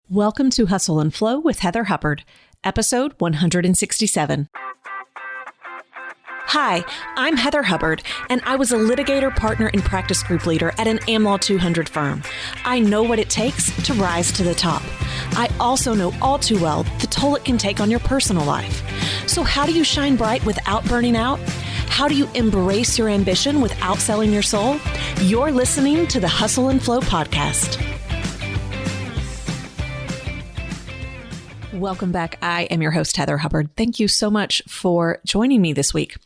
Welcome to Hustle and Flow with Heather Hubbard, episode 167. Hi, I'm Heather Hubbard, and I was a litigator, partner, and practice group leader at an AmLaw 200 firm. I know what it takes to rise to the top. I also know all too well the toll it can take on your personal life. So how do you shine bright without burning out? How do you embrace your ambition without selling your soul? You're listening to the Hustle and Flow podcast. Welcome back. I am your host, Heather Hubbard. Thank you so much for joining me this week.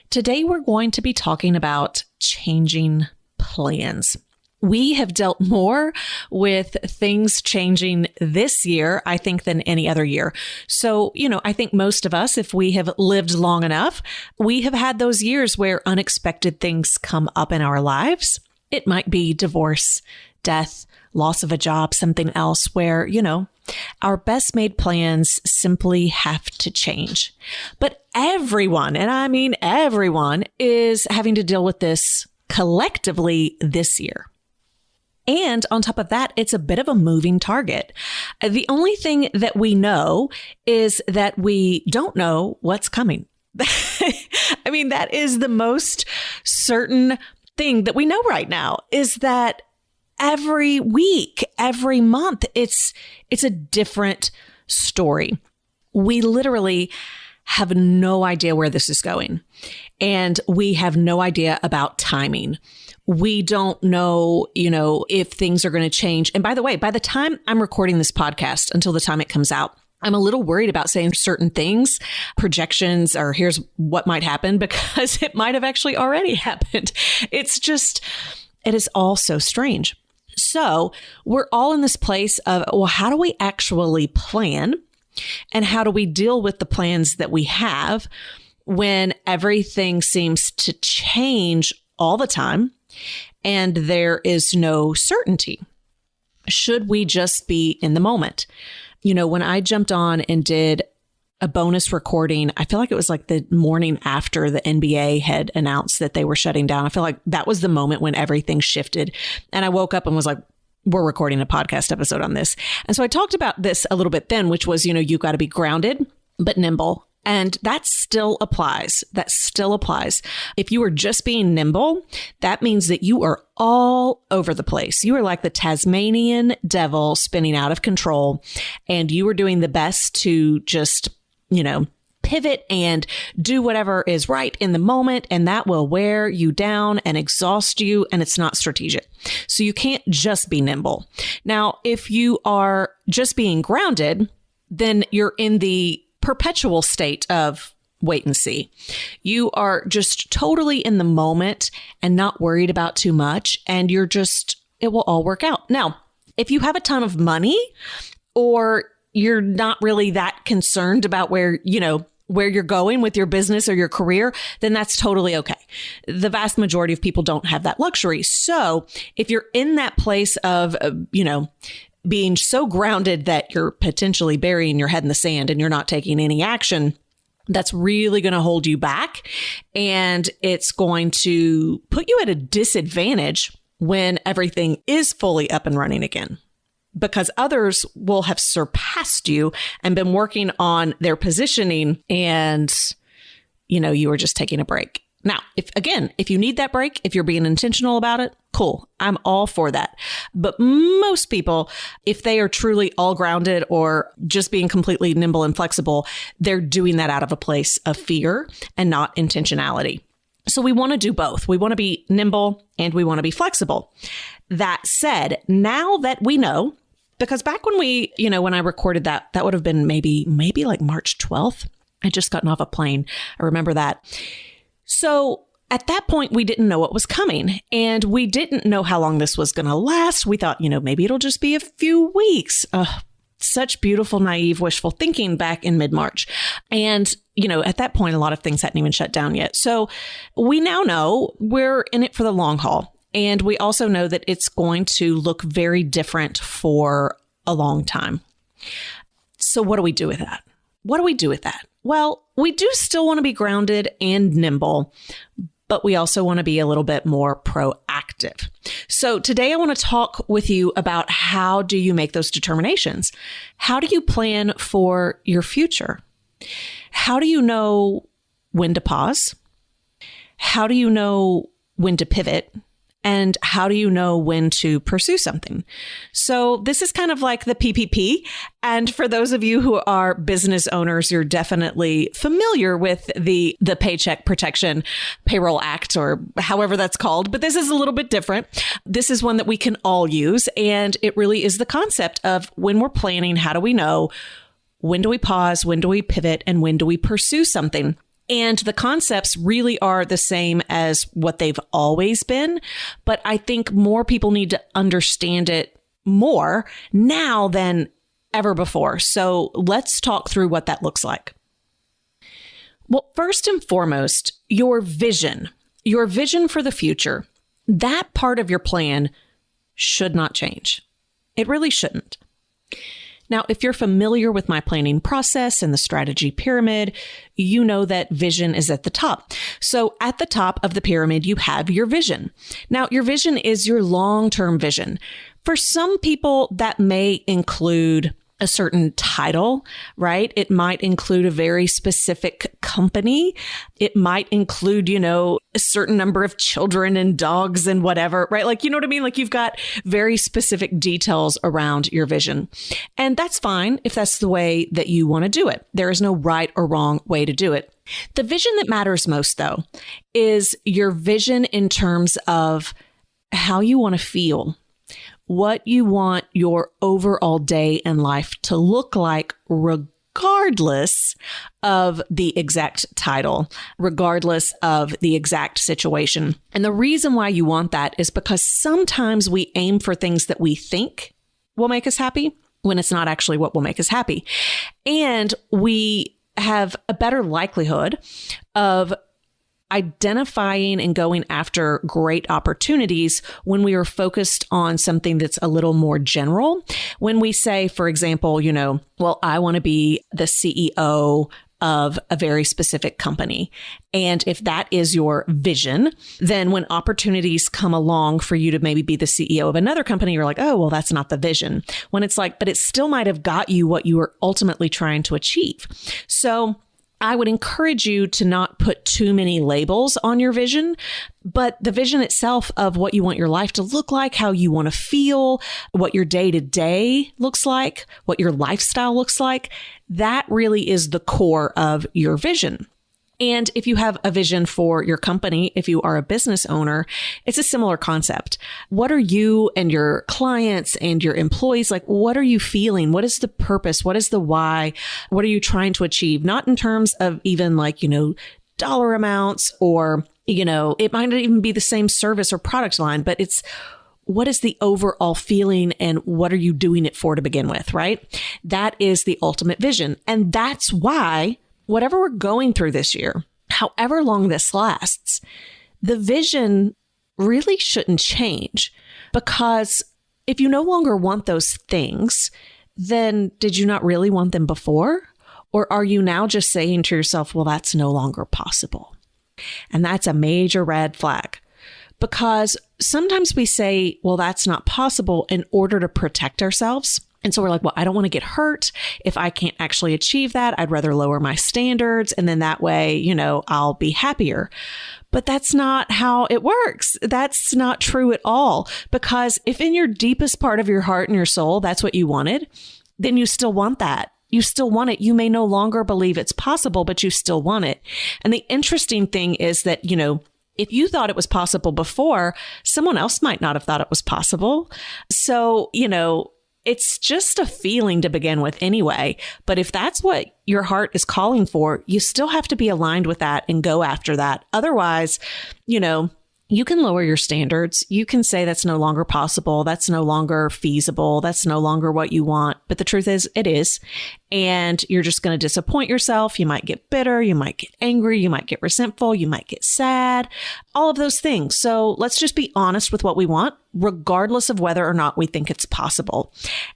Today, we're going to be talking about changing plans. We have dealt more with things changing this year, I think, than any other year. So, I think most of us, if we have lived long enough, we have had those years where unexpected things come up in our lives. It might be divorce, death, loss of a job, something else where, our best made plans simply have to change. But everyone, and I mean everyone, is having to deal with this collectively this year. And on top of that, it's a bit of a moving target. The only thing that we know is that we don't know what's coming. I mean, that is the most certain thing that we know right now, is that every week, every month, it's a different story. We literally have no idea where this is going, and we have no idea about timing. We don't know, if things are going to change. And by the way, by the time I'm recording this podcast, until the time it comes out, I'm a little worried about saying certain things, projections, or here's what might happen, because it might have actually already happened. It is all so strange. So we're all in this place of, well, how do we actually plan? And how do we deal with the plans that we have when everything seems to change all the time and there is no certainty? Should we just be in the moment? When I jumped on and did a bonus recording, I feel like it was like the morning after the NBA had announced that they were shutting down. I feel like that was the moment when everything shifted. And I woke up and was like, we're recording a podcast episode on this. And so I talked about this a little bit then, which was, you got to be grounded, but nimble. And that still applies. If you are just being nimble, that means that you are all over the place. You are like the Tasmanian devil spinning out of control, and you are doing the best to just, pivot and do whatever is right in the moment, and that will wear you down and exhaust you, and it's not strategic. So you can't just be nimble. Now, if you are just being grounded, then you're in the perpetual state of wait and see. You are just totally in the moment and not worried about too much, and it will all work out. Now, if you have a ton of money, or you're not really that concerned about where you're going with your business or your career, then that's totally okay. The vast majority of people don't have that luxury. So if you're in that place of, being so grounded that you're potentially burying your head in the sand and you're not taking any action, that's really going to hold you back. And it's going to put you at a disadvantage when everything is fully up and running again, because others will have surpassed you and been working on their positioning, and, you were just taking a break. Now, if you need that break, if you're being intentional about it, cool. I'm all for that. But most people, if they are truly all grounded or just being completely nimble and flexible, they're doing that out of a place of fear and not intentionality. So we want to do both. We want to be nimble and we want to be flexible. That said, now that we know, because back when when I recorded that would have been maybe like March 12th. I'd just gotten off a plane. I remember that. So at that point, we didn't know what was coming, and we didn't know how long this was going to last. We thought, maybe it'll just be a few weeks. Such beautiful, naive, wishful thinking back in mid-March. And, at that point, a lot of things hadn't even shut down yet. So we now know we're in it for the long haul. And we also know that it's going to look very different for a long time. So what do we do with that? Well, we do still want to be grounded and nimble, but we also want to be a little bit more proactive. So today I want to talk with you about how do you make those determinations? How do you plan for your future? How do you know when to pause? How do you know when to pivot? And how do you know when to pursue something? So this is kind of like the PPP. And for those of you who are business owners, you're definitely familiar with the Paycheck Protection Payroll Act, or however that's called. But this is a little bit different. This is one that we can all use. And it really is the concept of when we're planning, how do we know? When do we pause? When do we pivot? And when do we pursue something? And the concepts really are the same as what they've always been. But I think more people need to understand it more now than ever before. So let's talk through what that looks like. Well, first and foremost, your vision for the future, that part of your plan should not change. It really shouldn't. Now, if you're familiar with my planning process and the strategy pyramid, you know that vision is at the top. So at the top of the pyramid, you have your vision. Now, your vision is your long-term vision. For some people, that may include a certain title, right? It might include a very specific company. It might include, a certain number of children and dogs and whatever, right? Like, you know what I mean? Like you've got very specific details around your vision. And that's fine if that's the way that you want to do it. There is no right or wrong way to do it. The vision that matters most, though, is your vision in terms of how you want to feel, what you want your overall day and life to look like, regardless of the exact title, regardless of the exact situation. And the reason why you want that is because sometimes we aim for things that we think will make us happy when it's not actually what will make us happy. And we have a better likelihood of identifying and going after great opportunities when we are focused on something that's a little more general. When we say, for example, well, I want to be the CEO of a very specific company. And if that is your vision, then when opportunities come along for you to maybe be the CEO of another company, you're like, oh, well, that's not the vision. When it's like, but it still might have got you what you were ultimately trying to achieve. So I would encourage you to not put too many labels on your vision, but the vision itself of what you want your life to look like, how you want to feel, what your day-to-day looks like, what your lifestyle looks like, that really is the core of your vision. And if you have a vision for your company, if you are a business owner, it's a similar concept. What are you and your clients and your employees like? What are you feeling? What is the purpose? What is the why? What are you trying to achieve? Not in terms of even dollar amounts or, it might not even be the same service or product line, but it's what is the overall feeling and what are you doing it for to begin with, right? That is the ultimate vision. And that's why whatever we're going through this year, however long this lasts, the vision really shouldn't change, because if you no longer want those things, then did you not really want them before? Or are you now just saying to yourself, well, that's no longer possible? And that's a major red flag, because sometimes we say, well, that's not possible in order to protect ourselves. And so we're like, well, I don't want to get hurt if I can't actually achieve that. I'd rather lower my standards. And then that way, I'll be happier. But that's not how it works. That's not true at all. Because if in your deepest part of your heart and your soul, that's what you wanted, then you still want that. You still want it. You may no longer believe it's possible, but you still want it. And the interesting thing is that, if you thought it was possible before, someone else might not have thought it was possible. So, it's just a feeling to begin with anyway. But if that's what your heart is calling for, you still have to be aligned with that and go after that. Otherwise, you can lower your standards. You can say that's no longer possible. That's no longer feasible. That's no longer what you want. But the truth is, it is. And you're just going to disappoint yourself. You might get bitter. You might get angry. You might get resentful. You might get sad. All of those things. So let's just be honest with what we want, regardless of whether or not we think it's possible.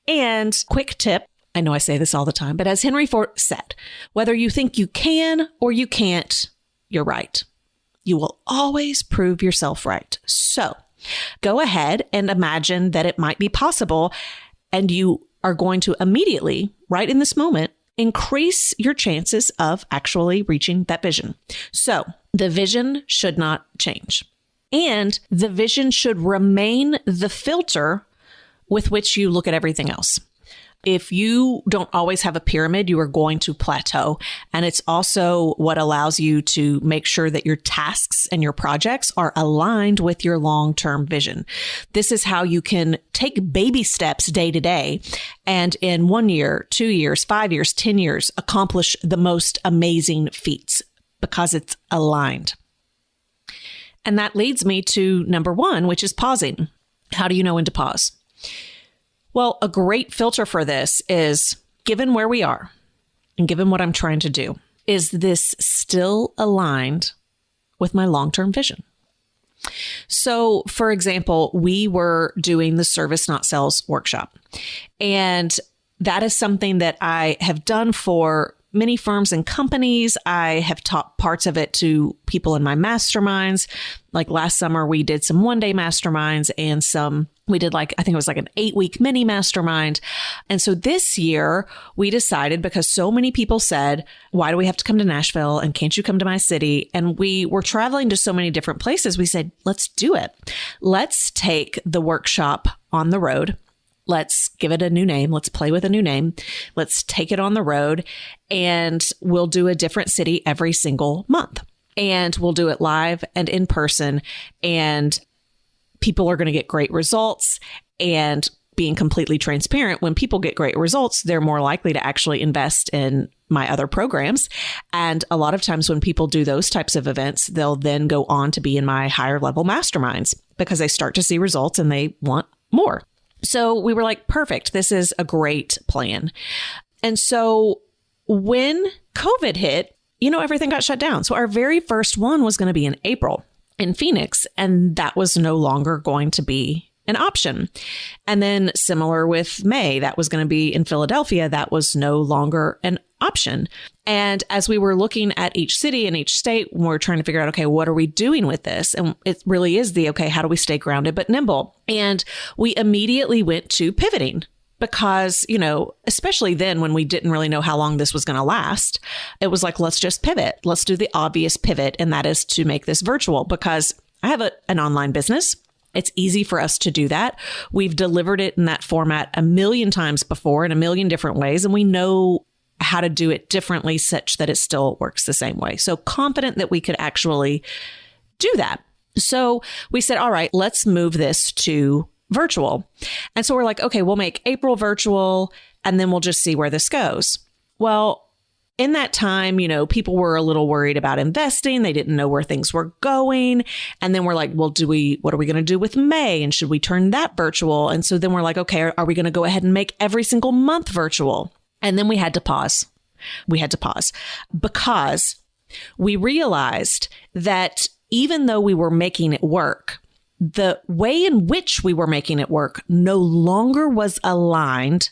And quick tip. I know I say this all the time, but as Henry Ford said, whether you think you can or you can't, you're right. You will always prove yourself right. So go ahead and imagine that it might be possible, and you are going to immediately, right in this moment, increase your chances of actually reaching that vision. So the vision should not change. And the vision should remain the filter with which you look at everything else. If you don't always have a pyramid, you are going to plateau. And it's also what allows you to make sure that your tasks and your projects are aligned with your long-term vision. This is how you can take baby steps day to day and in 1 year, 2 years, 5 years, 10 years, accomplish the most amazing feats because it's aligned. And that leads me to number 1, which is pausing. How do you know when to pause? Well, a great filter for this is, given where we are and given what I'm trying to do, is this still aligned with my long-term vision? So, for example, we were doing the Service Not Sales workshop, and that is something that I have done for many firms and companies. I have taught parts of it to people in my masterminds. Like last summer, we did some one-day masterminds and we did I think it was like an 8-week mini mastermind. And so this year we decided, because so many people said, why do we have to come to Nashville? And can't you come to my city? And we were traveling to so many different places. We said, let's do it. Let's take the workshop on the road. Let's give it a new name. Let's play with a new name. Let's take it on the road, and we'll do a different city every single month. And we'll do it live and in person. And people are going to get great results. And being completely transparent, when people get great results, they're more likely to actually invest in my other programs. And a lot of times when people do those types of events, they'll then go on to be in my higher level masterminds because they start to see results and they want more. So we were like, perfect. This is a great plan. And so when COVID hit, everything got shut down. So our very first one was going to be in April in Phoenix, and that was no longer going to be an option. And then similar with May, that was going to be in Philadelphia. That was no longer an option. And as we were looking at each city and each state, we were trying to figure out, okay, what are we doing with this? And it really is how do we stay grounded but nimble? And we immediately went to pivoting because, especially then when we didn't really know how long this was going to last, it was like, let's just pivot. Let's do the obvious pivot. And that is to make this virtual, because I have an online business. It's easy for us to do that. We've delivered it in that format a million times before in a million different ways, and we know how to do it differently such that it still works the same way. So confident that we could actually do that. So we said, all right, let's move this to virtual. And so we're like, okay, we'll make April virtual and then we'll just see where this goes. Well, in that time, people were a little worried about investing. They didn't know where things were going. And then we're like, well, what are we going to do with May? And should we turn that virtual? And so then we're like, okay, are we going to go ahead and make every single month virtual? And then we had to pause. We had to pause because we realized that even though we were making it work, the way in which we were making it work no longer was aligned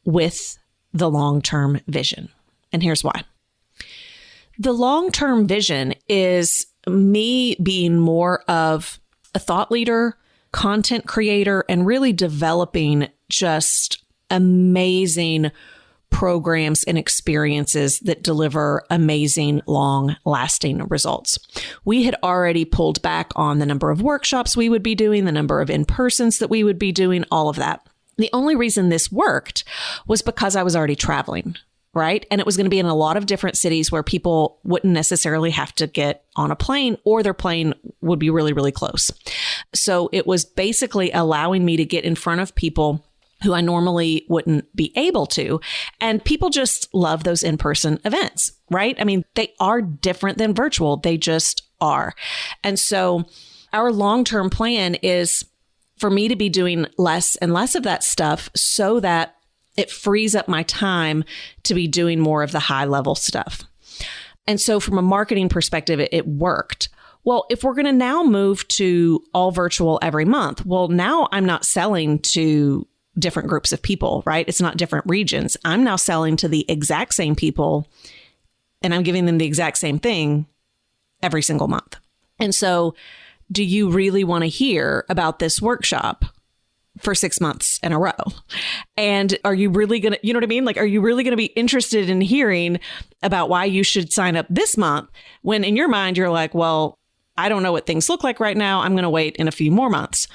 with the long-term vision. And here's why. The long-term vision is me being more of a thought leader, content creator, and really developing just amazing programs and experiences that deliver amazing, long-lasting results. We had already pulled back on the number of workshops we would be doing, the number of in-persons that we would be doing, all of that. The only reason this worked was because I was already traveling, right? And it was going to be in a lot of different cities where people wouldn't necessarily have to get on a plane, or their plane would be really, really close. So it was basically allowing me to get in front of people who I normally wouldn't be able to. And people just love those in-person events, right? I mean, they are different than virtual. They just are. And so our long-term plan is for me to be doing less and less of that stuff so that it frees up my time to be doing more of the high-level stuff. And so from a marketing perspective, it worked. Well, if we're going to now move to all virtual every month, well, now I'm not selling to different groups of people, right? It's not different regions. I'm now selling to the exact same people, and I'm giving them the exact same thing every single month. And so do you really want to hear about this workshop for 6 months in a row? And are you really going to, you know what I mean? Like, are you really going to be interested in hearing about why you should sign up this month when in your mind you're like, well, I don't know what things look like right now. I'm going to wait in a few more months.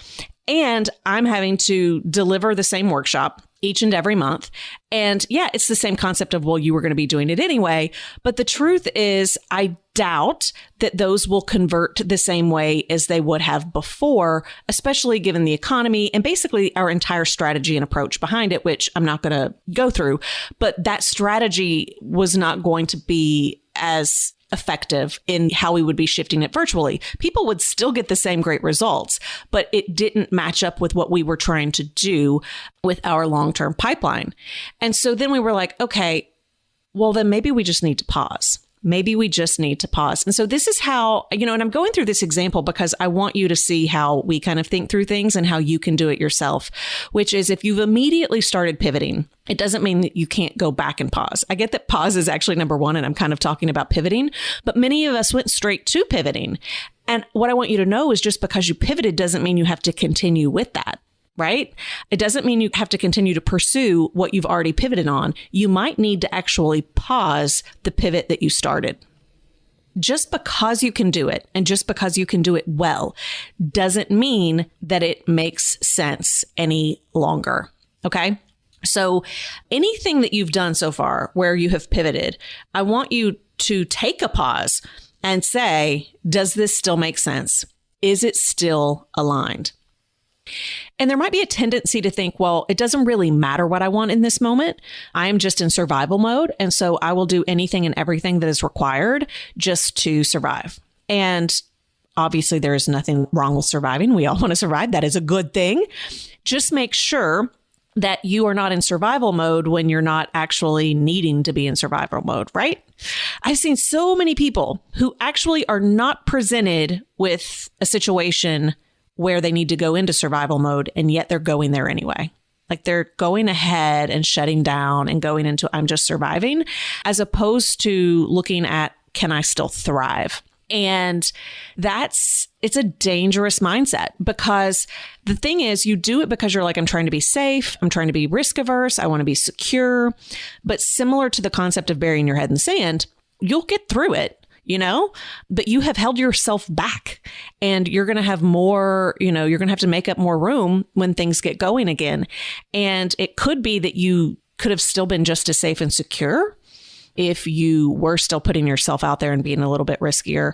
And I'm having to deliver the same workshop each and every month. And yeah, it's the same concept of, well, you were going to be doing it anyway. But the truth is, I doubt that those will convert the same way as they would have before, especially given the economy and basically our entire strategy and approach behind it, which I'm not going to go through. But that strategy was not going to be as effective in how we would be shifting it virtually. People would still get the same great results, but it didn't match up with what we were trying to do with our long-term pipeline. And so then we were like, okay, well, then maybe we just need to pause. Maybe we just need to pause. And so this is how, and I'm going through this example because I want you to see how we kind of think through things and how you can do it yourself, which is if you've immediately started pivoting, it doesn't mean that you can't go back and pause. I get that pause is actually number one, and I'm kind of talking about pivoting, but many of us went straight to pivoting. And what I want you to know is just because you pivoted doesn't mean you have to continue with that. Right? It doesn't mean you have to continue to pursue what you've already pivoted on. You might need to actually pause the pivot that you started. Just because you can do it and just because you can do it well doesn't mean that it makes sense any longer. Okay? So anything that you've done so far where you have pivoted, I want you to take a pause and say, does this still make sense? Is it still aligned? And there might be a tendency to think, well, it doesn't really matter what I want in this moment. I am just in survival mode. And so I will do anything and everything that is required just to survive. And obviously there is nothing wrong with surviving. We all want to survive. That is a good thing. Just make sure that you are not in survival mode when you're not actually needing to be in survival mode, right? I've seen so many people who actually are not presented with a situation where they need to go into survival mode, and yet they're going there anyway. Like they're going ahead and shutting down and going into, I'm just surviving, as opposed to looking at, can I still thrive? And it's a dangerous mindset, because the thing is, you do it because you're like, I'm trying to be safe. I'm trying to be risk averse. I want to be secure. But similar to the concept of burying your head in the sand, you'll get through it. But you have held yourself back, and you're going to have more, you're going to have to make up more room when things get going again. And it could be that you could have still been just as safe and secure if you were still putting yourself out there and being a little bit riskier.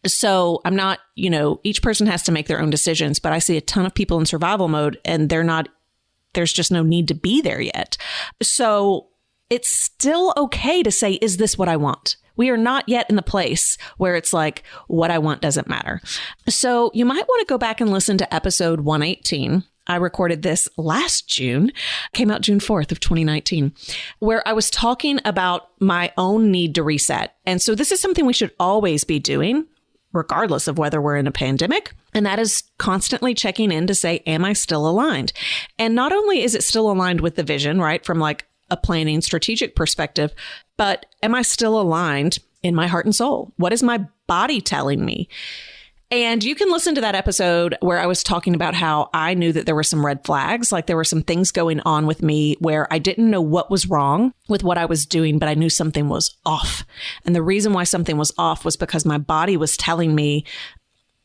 So I'm not, each person has to make their own decisions, but I see a ton of people in survival mode and there's just no need to be there yet. So it's still okay to say, is this what I want? We are not yet in the place where it's like, what I want doesn't matter. So you might want to go back and listen to episode 118. I recorded this last June, came out June 4th of 2019, where I was talking about my own need to reset. And so this is something we should always be doing, regardless of whether we're in a pandemic. And that is constantly checking in to say, am I still aligned? And not only is it still aligned with the vision, right, from like a planning strategic perspective, but am I still aligned in my heart and soul? What is my body telling me? And you can listen to that episode where I was talking about how I knew that there were some red flags, like there were some things going on with me where I didn't know what was wrong with what I was doing, but I knew something was off. And the reason why something was off was because my body was telling me,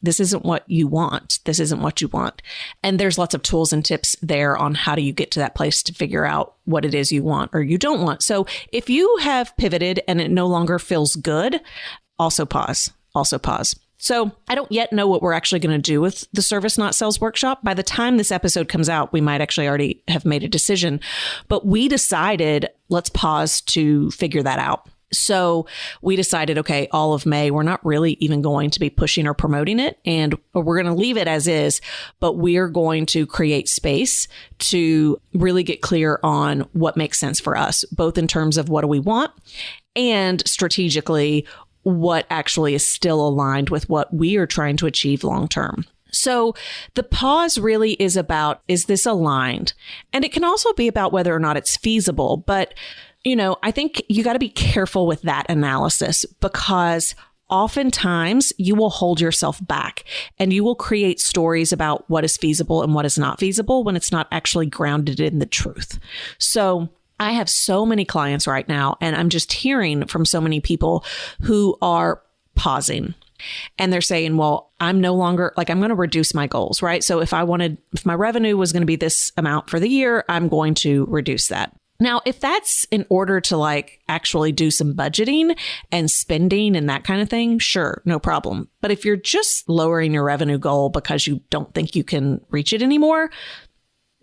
this isn't what you want. This isn't what you want. And there's lots of tools and tips there on how do you get to that place to figure out what it is you want or you don't want. So if you have pivoted and it no longer feels good, also pause. So I don't yet know what we're actually going to do with the Service Not Sales workshop. By the time this episode comes out, we might actually already have made a decision. But we decided, let's pause to figure that out. So we decided, okay, all of May, we're not really even going to be pushing or promoting it, and we're going to leave it as is, but we're going to create space to really get clear on what makes sense for us, both in terms of what do we want and strategically what actually is still aligned with what we are trying to achieve long term. So the pause really is about, is this aligned? And it can also be about whether or not it's feasible, but I think you got to be careful with that analysis, because oftentimes you will hold yourself back and you will create stories about what is feasible and what is not feasible when it's not actually grounded in the truth. So I have so many clients right now, and I'm just hearing from so many people who are pausing. And they're saying, well, I'm no longer I'm going to reduce my goals, right? So if my revenue was going to be this amount for the year, I'm going to reduce that. Now, if that's in order to actually do some budgeting and spending and that kind of thing, sure, no problem. But if you're just lowering your revenue goal because you don't think you can reach it anymore,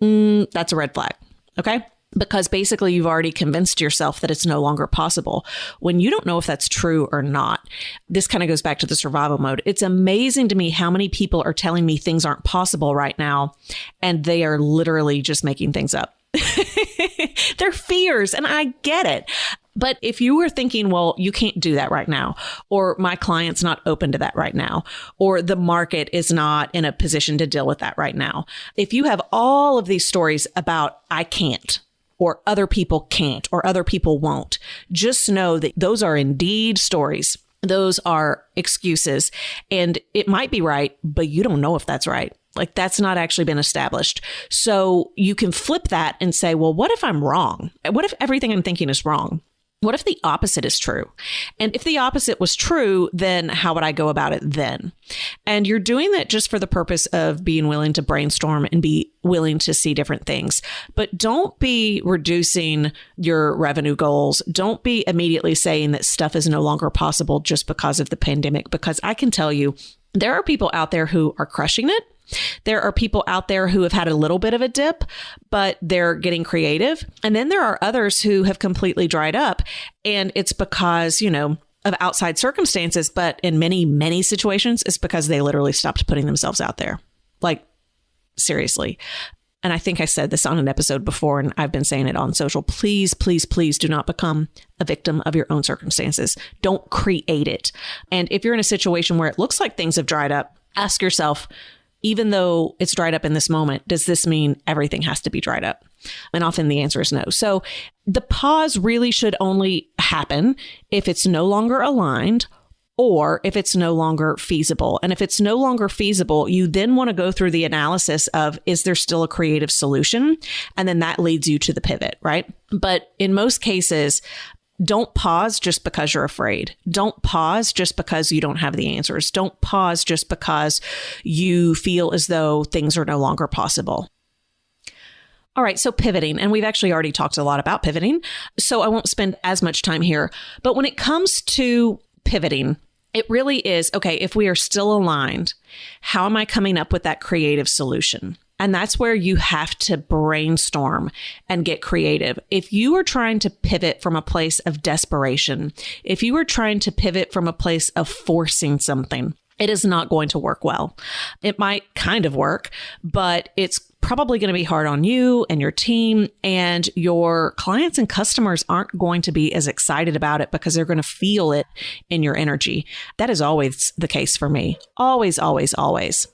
that's a red flag. Okay. Because basically you've already convinced yourself that it's no longer possible when you don't know if that's true or not. This kind of goes back to the survival mode. It's amazing to me how many people are telling me things aren't possible right now, and they are literally just making things up. They're fears, and I get it. But if you were thinking, well, you can't do that right now, or my client's not open to that right now, or the market is not in a position to deal with that right now. If you have all of these stories about I can't, or other people can't, or other people won't, just know that those are indeed stories. Those are excuses. And it might be right, but you don't know if that's right. That's not actually been established. So you can flip that and say, well, what if I'm wrong? What if everything I'm thinking is wrong? What if the opposite is true? And if the opposite was true, then how would I go about it then? And you're doing that just for the purpose of being willing to brainstorm and be willing to see different things. But don't be reducing your revenue goals. Don't be immediately saying that stuff is no longer possible just because of the pandemic, because I can tell you, there are people out there who are crushing it. There are people out there who have had a little bit of a dip, but they're getting creative. And then there are others who have completely dried up. And it's because, of outside circumstances. But in many, many situations, it's because they literally stopped putting themselves out there. Seriously. And I think I said this on an episode before, and I've been saying it on social. Please, please, please do not become a victim of your own circumstances. Don't create it. And if you're in a situation where it looks like things have dried up, ask yourself, even though it's dried up in this moment, does this mean everything has to be dried up? And often the answer is no. So the pause really should only happen if it's no longer aligned or if it's no longer feasible. And if it's no longer feasible, you then want to go through the analysis of, is there still a creative solution? And then that leads you to the pivot, right? But in most cases, don't pause just because you're afraid. Don't pause just because you don't have the answers. Don't pause just because you feel as though things are no longer possible. All right, so pivoting, and we've actually already talked a lot about pivoting, so I won't spend as much time here. But when it comes to pivoting, it really is, okay, if we are still aligned, how am I coming up with that creative solution? And that's where you have to brainstorm and get creative. If you are trying to pivot from a place of desperation, if you are trying to pivot from a place of forcing something, it is not going to work well. It might kind of work, but it's probably going to be hard on you and your team, and your clients and customers aren't going to be as excited about it because they're going to feel it in your energy. That is always the case for me. Always, always, always.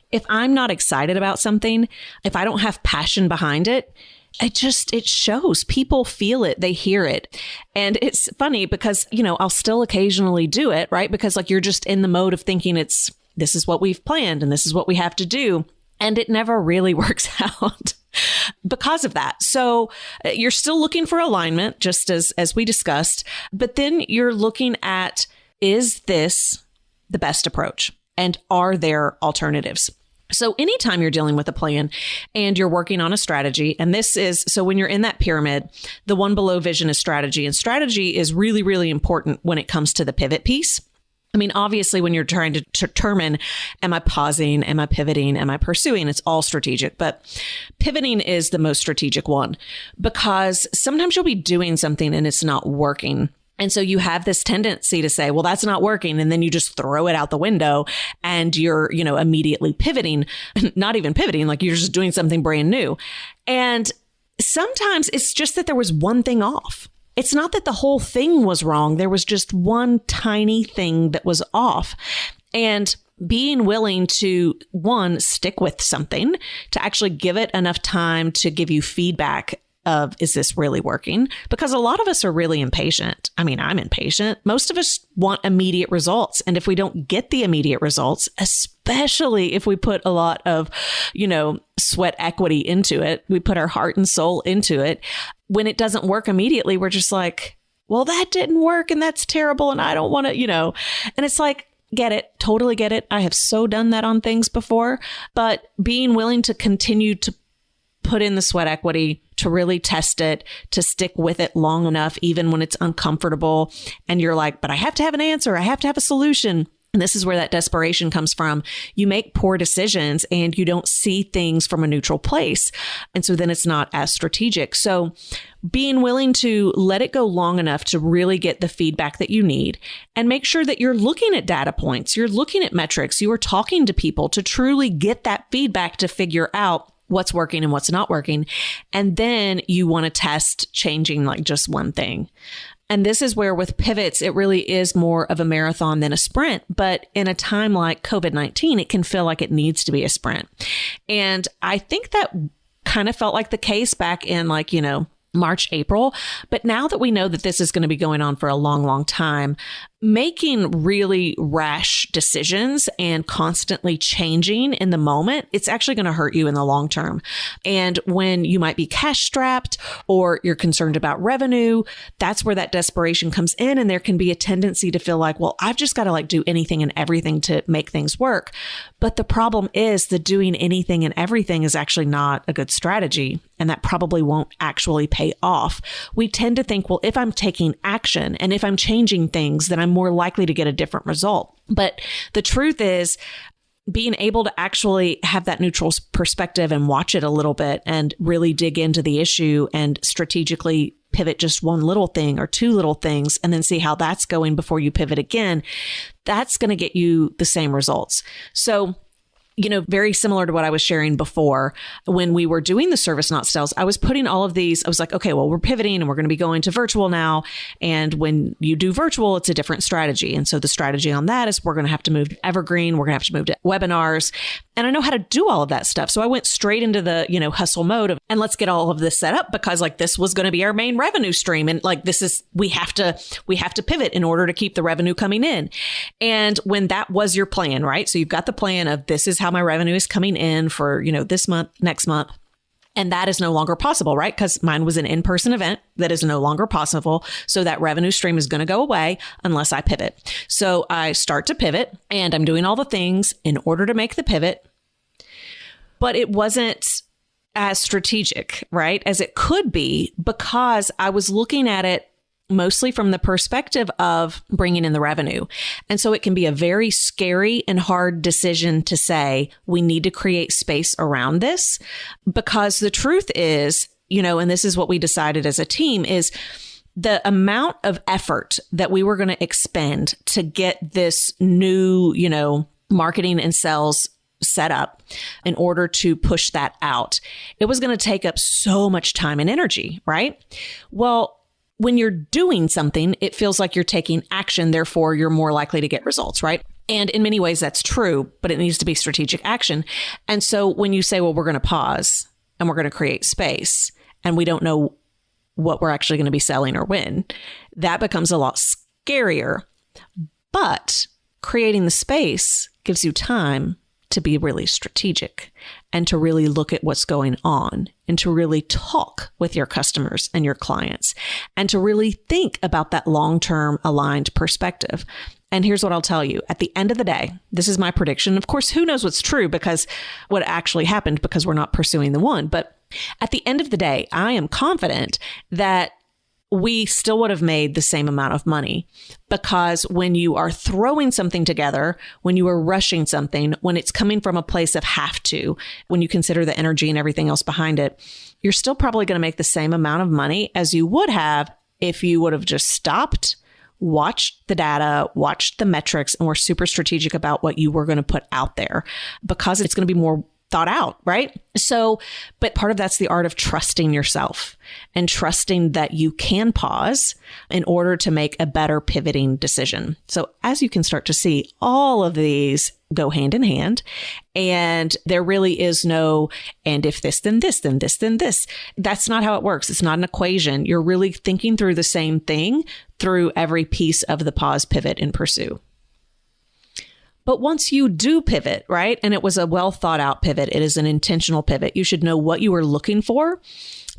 If I'm not excited about something, if I don't have passion behind it, it shows. People feel it. They hear it. And it's funny because, I'll still occasionally do it, right? Because you're just in the mode of thinking this is what we've planned and this is what we have to do. And it never really works out because of that. So you're still looking for alignment, just as we discussed, but then you're looking at, is this the best approach? And are there alternatives? So anytime you're dealing with a plan and you're working on a strategy, and so when you're in that pyramid, the one below vision is strategy, and strategy is really, really important when it comes to the pivot piece. I mean, obviously, when you're trying to determine, am I pausing? Am I pivoting? Am I pursuing? It's all strategic, but pivoting is the most strategic one because sometimes you'll be doing something and it's not working. And so you have this tendency to say, well, that's not working. And then you just throw it out the window and you're, immediately pivoting, not even pivoting, you're just doing something brand new. And sometimes it's just that there was one thing off. It's not that the whole thing was wrong. There was just one tiny thing that was off. And being willing to, one, stick with something, to actually give it enough time to give you feedback of, is this really working? Because a lot of us are really impatient. I mean, I'm impatient. Most of us want immediate results. And if we don't get the immediate results, especially if we put a lot of, sweat equity into it, we put our heart and soul into it. When it doesn't work immediately, we're just like, well, that didn't work and that's terrible. And I don't want to, and it's like, get it, totally get it. I have so done that on things before, but being willing to continue to put in the sweat equity, to really test it, to stick with it long enough, even when it's uncomfortable. And you're like, but I have to have an answer. I have to have a solution. And this is where that desperation comes from. You make poor decisions and you don't see things from a neutral place. And so then it's not as strategic. So being willing to let it go long enough to really get the feedback that you need and make sure that you're looking at data points, you're looking at metrics, you are talking to people to truly get that feedback to figure out what's working and what's not working. And then you want to test changing like just one thing. And this is where with pivots, it really is more of a marathon than a sprint. But in a time like COVID-19, it can feel like it needs to be a sprint. And I think that kind of felt like the case back in March, April. But now that we know that this is going to be going on for a long, long time, making really rash decisions and constantly changing in the moment, it's actually going to hurt you in the long term. And when you might be cash strapped or you're concerned about revenue, that's where that desperation comes in. And there can be a tendency to feel like, well, I've just got to do anything and everything to make things work. But the problem is the doing anything and everything is actually not a good strategy. And that probably won't actually pay off. We tend to think, well, if I'm taking action and if I'm changing things, then I'm more likely to get a different result. But the truth is, being able to actually have that neutral perspective and watch it a little bit and really dig into the issue and strategically pivot just one little thing or two little things and then see how that's going before you pivot again, that's going to get you the same results. So, very similar to what I was sharing before, when we were doing the Service Not Sales, I was putting all of these, I was like, okay, well, we're pivoting and we're going to be going to virtual now. And when you do virtual, it's a different strategy. And so the strategy on that is we're going to have to move to Evergreen. We're going to have to move to webinars. And I know how to do all of that stuff. So I went straight into the, hustle mode of, and let's get all of this set up because this was going to be our main revenue stream. And we have to pivot in order to keep the revenue coming in. And when that was your plan, right? So you've got the plan of this is how my revenue is coming in for, this month, next month. And that is no longer possible, right? Because mine was an in-person event that is no longer possible. So that revenue stream is going to go away unless I pivot. So I start to pivot and I'm doing all the things in order to make the pivot. But it wasn't as strategic, right, as it could be because I was looking at it mostly from the perspective of bringing in the revenue. And so it can be a very scary and hard decision to say, we need to create space around this because the truth is, and this is what we decided as a team is the amount of effort that we were going to expend to get this new, marketing and sales set up in order to push that out. It was going to take up so much time and energy, right? Well, when you're doing something, it feels like you're taking action. Therefore, you're more likely to get results, right? And in many ways, that's true, but it needs to be strategic action. And so when you say, well, we're going to pause and we're going to create space and we don't know what we're actually going to be selling or when, that becomes a lot scarier. But creating the space gives you time to be really strategic and to really look at what's going on and to really talk with your customers and your clients and to really think about that long-term aligned perspective. And here's what I'll tell you. At the end of the day, this is my prediction. Of course, who knows what's true because what actually happened because we're not pursuing the one. But at the end of the day, I am confident that we still would have made the same amount of money because when you are throwing something together, when you are rushing something, when it's coming from a place of have to, when you consider the energy and everything else behind it, you're still probably going to make the same amount of money as you would have if you would have just stopped, watched the data, watched the metrics, and were super strategic about what you were going to put out there because it's going to be more thought out, right? So, but part of that's the art of trusting yourself and trusting that you can pause in order to make a better pivoting decision. So as you can start to see, all of these go hand in hand, and there really is no, and if this, then this, then this, then this. That's not how it works. It's not an equation. You're really thinking through the same thing through every piece of the pause, pivot, and pursue. But once you do pivot, right, and it was a well thought out pivot, it is an intentional pivot, you should know what you were looking for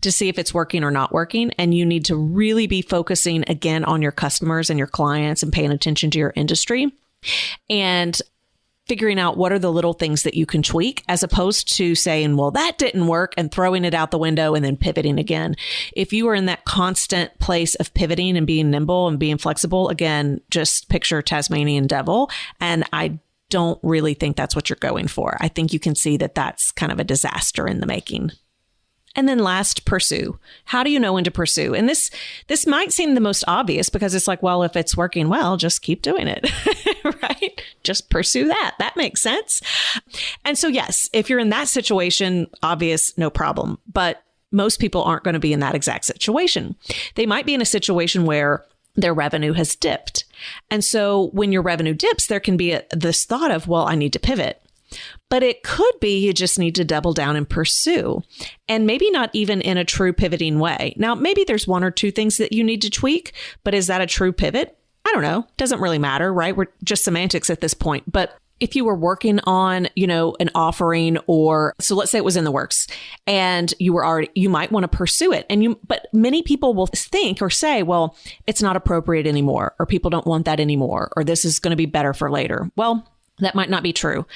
to see if it's working or not working. And you need to really be focusing again on your customers and your clients and paying attention to your industry and figuring out what are the little things that you can tweak, as opposed to saying, well, that didn't work, and throwing it out the window and then pivoting again. If you are in that constant place of pivoting and being nimble and being flexible, again, just picture Tasmanian devil. And I don't really think that's what you're going for. I think you can see that that's kind of a disaster in the making. And then last, pursue. How do you know when to pursue? And this might seem the most obvious, because it's like, well, if it's working well, just keep doing it, right? Just pursue that. That makes sense. And so, yes, if you're in that situation, obvious, no problem. But most people aren't going to be in that exact situation. They might be in a situation where their revenue has dipped. And so when your revenue dips, there can be this thought of, well, I need to pivot. But it could be you just need to double down and pursue, and maybe not even in a true pivoting way. Now, maybe there's one or two things that you need to tweak, but is that a true pivot? I don't know. Doesn't really matter, right? We're just semantics at this point. But if you were working on, an offering, or so let's say it was in the works and you might want to pursue it. But many people will think or say, well, it's not appropriate anymore, or people don't want that anymore, or this is going to be better for later. Well, that might not be true.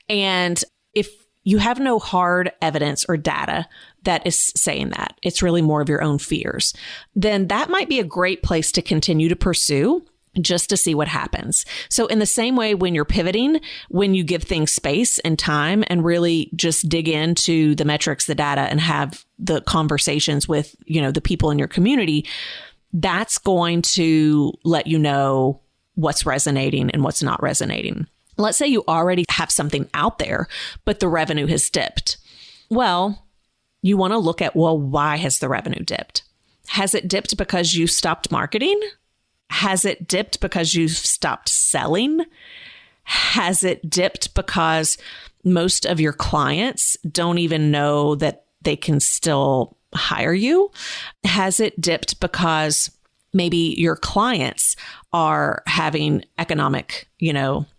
And if you have no hard evidence or data that is saying that, it's really more of your own fears, then that might be a great place to continue to pursue, just to see what happens. So in the same way, when you're pivoting, when you give things space and time and really just dig into the metrics, the data, and have the conversations with, the people in your community, that's going to let you know what's resonating and what's not resonating. Let's say you already have something out there, but the revenue has dipped. Well, you want to look at, why has the revenue dipped? Has it dipped because you stopped marketing? Has it dipped because you've stopped selling? Has it dipped because most of your clients don't even know that they can still hire you? Has it dipped because maybe your clients are having economic,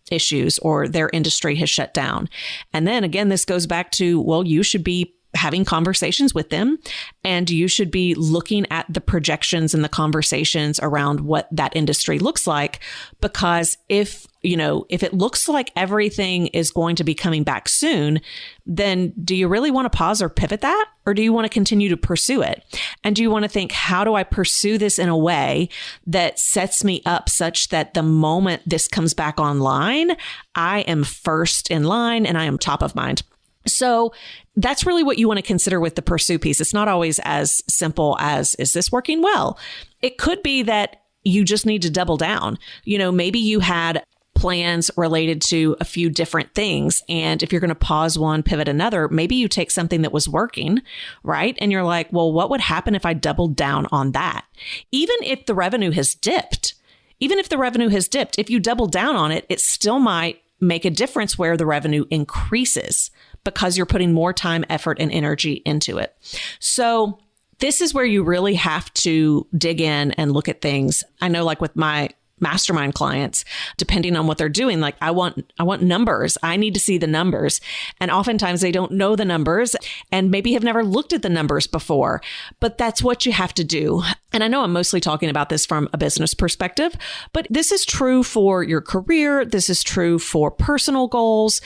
issues, or their industry has shut down? And then again, this goes back to, you should be having conversations with them, and you should be looking at the projections and the conversations around what that industry looks like. Because if it looks like everything is going to be coming back soon, then do you really want to pause or pivot that? Or do you want to continue to pursue it? And do you want to think, how do I pursue this in a way that sets me up such that the moment this comes back online, I am first in line and I am top of mind? So that's really what you want to consider with the pursue piece. It's not always as simple as, is this working well? It could be that you just need to double down. Maybe you had plans related to a few different things. And if you're going to pause one, pivot another, maybe you take something that was working, right? And you're like, well, what would happen if I doubled down on that? Even if the revenue has dipped, if you double down on it, it still might make a difference where the revenue increases, because you're putting more time, effort, and energy into it. So this is where you really have to dig in and look at things. I know, like with my mastermind clients, depending on what they're doing, like I want numbers. I need to see the numbers. And oftentimes they don't know the numbers and maybe have never looked at the numbers before, but that's what you have to do. And I know I'm mostly talking about this from a business perspective, but this is true for your career. This is true for personal goals.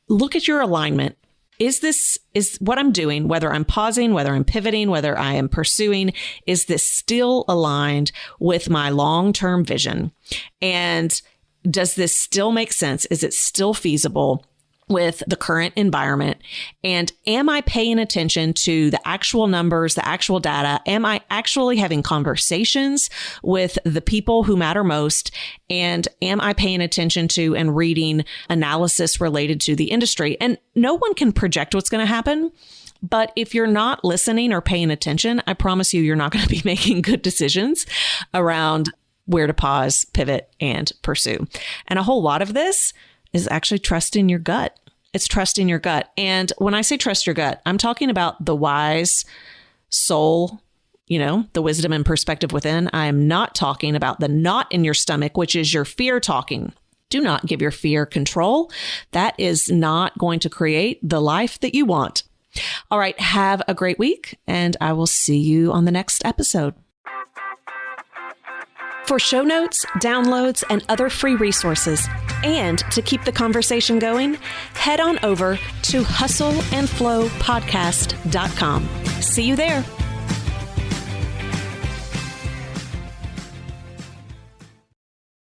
Look at your alignment. Is what I'm doing, whether I'm pausing, whether I'm pivoting, whether I am pursuing, is this still aligned with my long-term vision? And does this still make sense? Is it still feasible? with the current environment? And am I paying attention to the actual numbers, the actual data? Am I actually having conversations with the people who matter most? And am I paying attention to and reading analysis related to the industry? And no one can project what's going to happen. But if you're not listening or paying attention, I promise you, you're not going to be making good decisions around where to pause, pivot, and pursue. And a whole lot of this is actually trusting your gut. It's trusting your gut. And when I say trust your gut, I'm talking about the wise soul, the wisdom and perspective within. I'm not talking about the knot in your stomach, which is your fear talking. Do not give your fear control. That is not going to create the life that you want. All right. Have a great week, and I will see you on the next episode. For show notes, downloads, and other free resources, and to keep the conversation going, head on over to hustleandflowpodcast.com. See you there.